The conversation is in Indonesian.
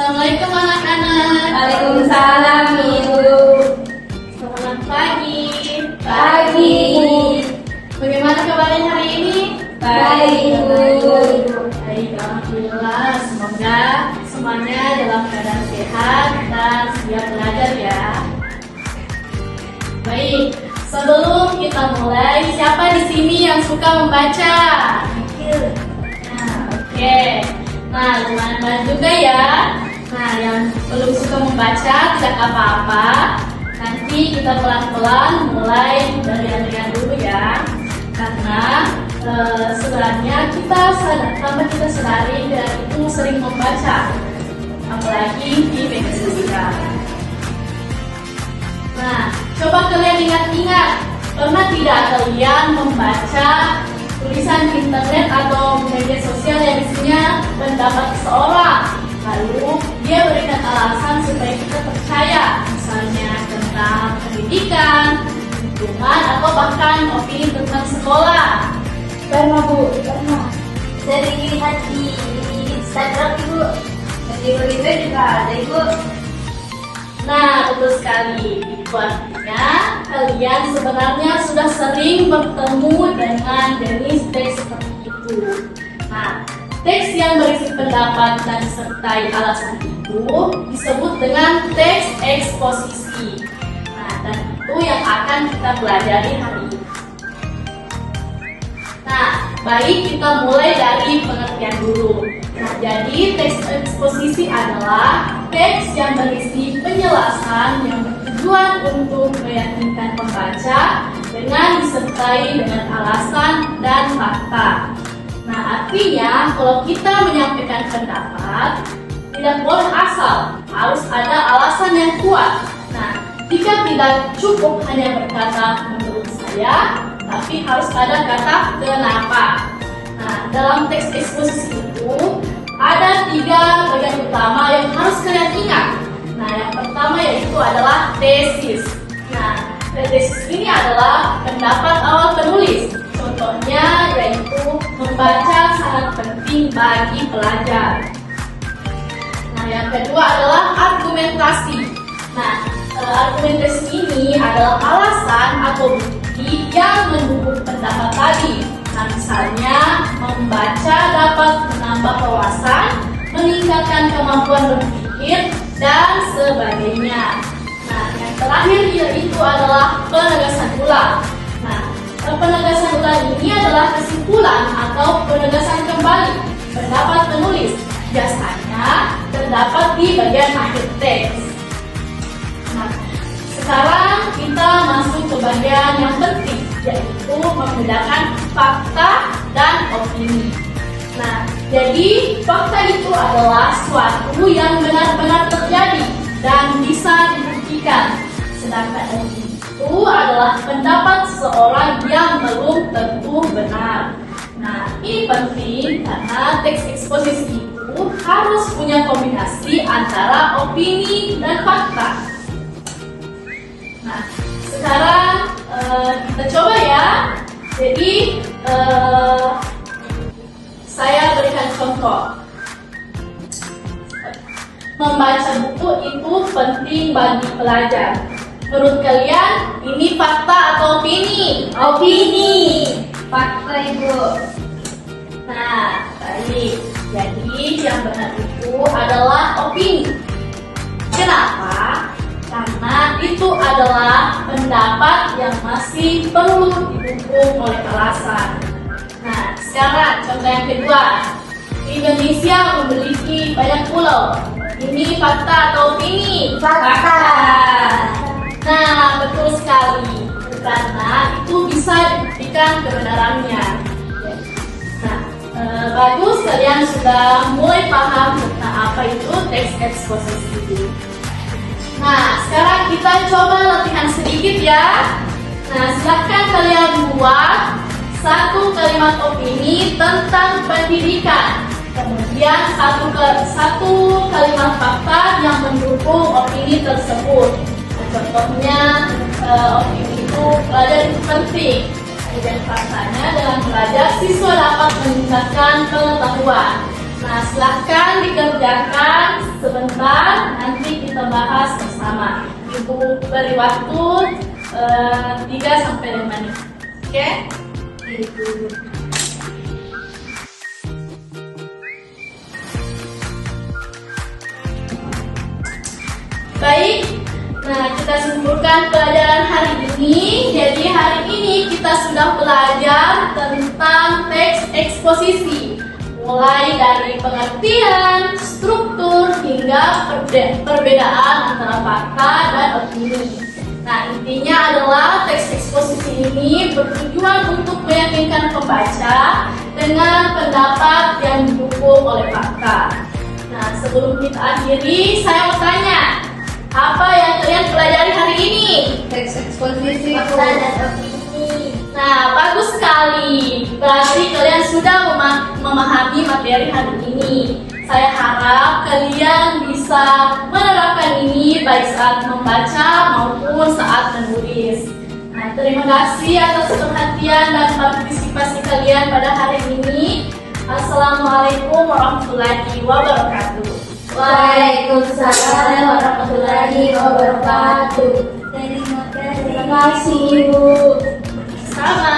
Assalamualaikum anak-anak. Waalaikumsalam Ibu. Selamat pagi. Pagi. Bagaimana kabarnya hari ini? Baik Ibu. Baik, alhamdulillah. Semoga semuanya dalam keadaan sehat dan siap belajar ya. Baik, sebelum kita mulai, siapa di sini yang suka membaca? Oke. Nah, teman-teman juga ya. Nah, yang belum suka membaca tidak apa-apa. Nanti kita pelan-pelan mulai dari ringan dulu ya. Karena sebenarnya kita sadari dan itu sering membaca, apalagi di media sosial. Nah, coba kalian ingat-ingat, pernah tidak kalian membaca tulisan di internet atau media sosial yang isinya pendapat seseorang, lalu dia berikan alasan supaya kita percaya, misalnya tentang pendidikan, lingkungan, atau bahkan opini tentang sekolah. Pernah Bu, pernah. Sering lihat di Instagram Ibu. Di Twitter juga ada Ibu. Nah, betul sekali. Itu artinya kalian sebenarnya sudah sering bertemu dengan jenis teks seperti itu. Nah, teks yang berisi pendapat dan disertai alasan itu disebut dengan teks eksposisi. Nah, dan itu yang akan kita pelajari hari ini. Nah, baik, kita mulai dari pengertian dulu. Nah, jadi teks eksposisi adalah teks yang berisi penjelasan yang bertujuan untuk meyakinkan pembaca dengan disertai dengan alasan dan fakta. Nah, artinya kalau kita menyampaikan pendapat, tidak boleh asal, harus ada alasan yang kuat. Nah, jika tidak cukup hanya berkata menurut saya, tapi harus ada kata kenapa. Nah, dalam teks eksposisi itu ada 3 bagian utama yang harus kalian ingat. Nah, yang pertama yaitu adalah tesis. Nah, tesis ini adalah pendapat awal penulis. Contohnya yaitu membaca sangat penting bagi pelajar. Nah, yang kedua adalah argumentasi. Nah, argumentasi ini adalah alasan atau bukti yang mendukung pendapat tadi. Nah, misalnya membaca dapat menambah wawasan, meningkatkan kemampuan berpikir, dan sebagainya. Nah, yang terakhir yaitu adalah penegasan ulang. Nah, penegasan ulang ini adalah kesimpulan atau penegasan kembali pendapat penulis. Biasanya terdapat di bagian akhir teks. Nah, sekarang kita masuk ke bagian yang penting, yaitu membedakan fakta dan opini. Nah, jadi fakta itu adalah sesuatu yang benar-benar terjadi dan bisa dibuktikan. Sedangkan opini itu adalah pendapat seseorang yang belum tentu benar. Nah, ini penting karena teks eksposisi itu harus punya kombinasi antara opini dan fakta. Nah, sekarang kita coba ya. Jadi saya berikan contoh. Membaca buku itu penting bagi pelajar. Menurut kalian ini fakta atau opini? Opini. Fakta Ibu. Nah, baik. Jadi yang benar itu adalah opini. Kenapa? Karena itu adalah pendapat yang masih perlu didukung oleh alasan. Nah, sekarang contoh yang kedua. Indonesia memiliki banyak pulau. Ini fakta atau opini? Fakta. Nah, betul sekali. Karena itu bisa dibuktikan kebenarannya. Nah, bagus kalian sudah mulai paham tentang apa itu teks eksposisi. Nah, sekarang kita coba latihan sedikit ya. Nah, silakan kalian buat satu kalimat opini tentang pendidikan. Kemudian satu kalimat fakta yang mendukung opini tersebut. Nah, contohnya opini itu pelajar itu penting. Kemudian faktanya dengan belajar siswa dapat meningkatkan pengetahuan. Nah, silahkan dikerjakan sebentar, nanti kita bahas bersama. Ibu beri waktu 3-5 menit. Oke? Ibu. Baik, nah kita simpulkan pelajaran hari ini. Jadi hari ini kita sudah belajar tentang teks eksposisi, mulai dari pengertian, struktur, hingga perbedaan antara fakta dan opini. Nah, intinya adalah teks eksposisi ini bertujuan untuk meyakinkan pembaca dengan pendapat yang didukung oleh fakta. Nah, sebelum kita akhiri, saya mau tanya, apa yang kalian pelajari hari ini? Teks eksposisi fakta dan opini. Nah, bagus sekali. Berarti kalian sudah memahami materi hari ini. Saya harap kalian bisa menerapkan ini baik saat membaca maupun saat menulis. Nah, terima kasih atas perhatian dan partisipasi kalian pada hari ini. Assalamualaikum warahmatullahi wabarakatuh. Waalaikumsalam warahmatullahi wabarakatuh. Terima kasih, Ibu. Sama.